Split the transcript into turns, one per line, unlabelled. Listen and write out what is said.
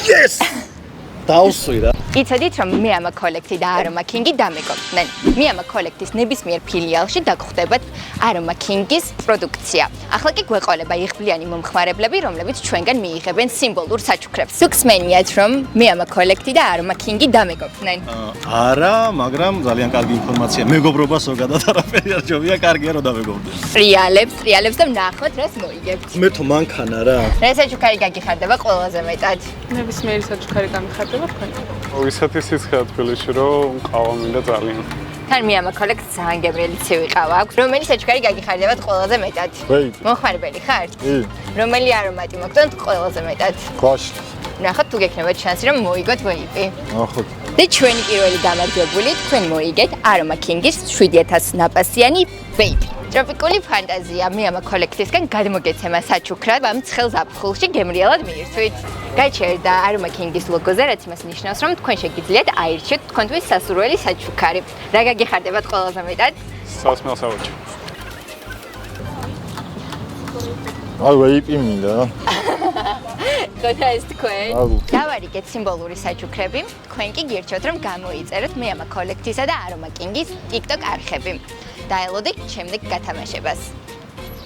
Yes! დავსვი რა.
იცოდით რომ მე ამა კოლექტი და Aroma King-ი დამეგობრდნენ. მე ამა კოლექტის ნებისმიერ ფილიალში დაგხვდებათ Aroma King-ის პროდუქცია. ახლა კი გვეყოლება იღბლიანი მომხმარებლები, რომლებიც ჩვენგან მიიღებენ სიმბოლურ საჩუქრებს. სუქსმენიათ რომ მე ამა კოლექტი და Aroma King-ი დამეგობრდნენ.
არა, მაგრამ ძალიან კარგი ინფორმაცია. მეგობრობა ზოგადად არაფერი არ ჯობია, კარგია რომ დამეგობრდნენ.
ტრიალებს და ვნახოთ რას მოიგებთ.
მე თო მანქანა რა.
რა საჩუქარი გაგიხარდება ყველაზე მეტად?
ნებისმიერი საჩუქარი გამიხარდება თქვენ?
ისეთი სიცხეა თბილისში, რომ ყავა მინდა ძალიან.
თან მე ამა კოლექტს ძალიან გემრიელი ცივი ყავა აქვს. რომელი საჩუქარი გაგიხარდებათ ყველაზე მეტად?
ვეიპი.
მომხმარებელი ხართ?
კი.
რომელი არომატი მოგწონთ ყველაზე მეტად?
ყვაში.
ნახოთ თუ გექნებათ შანსი რომ მოიგოთ ვეიპი.
ნახოთ.
და ჩვენი პირველი გამარჯვებული თქვენ მოიგეთ Aroma King-ის 7000 ნაპასიანი ვეიპი. ტროპიკული ფანტაზია მე ამა კოლექტისგან გადმოგეცემა საჩუქრად ამ ცხელ ზაფხულში გემრიელად მიირთვით. გაიჩერდა Aroma King-ის ლოგოზე, რაც იმას ნიშნავს, რომ თქვენ შეგიძლიათ აირჩიოთ თქვენთვის სასურველი საჩუქარი. რა გაგიხარდებათ ყველაზე მეტად?
სასმელ სავაჭრო.
აი ვეიპი მინდა.
გოთა ეს თქვენ.
აუ.
დავარიგეთ სიმბოლური საჩუქრები. თქვენ კი გირჩევთ რომ გამოიწეროთ მე ამა კოლექტისა და Aroma King-ის TikTok არხები. დაელოდეთ შემდეგ გათამაშებას.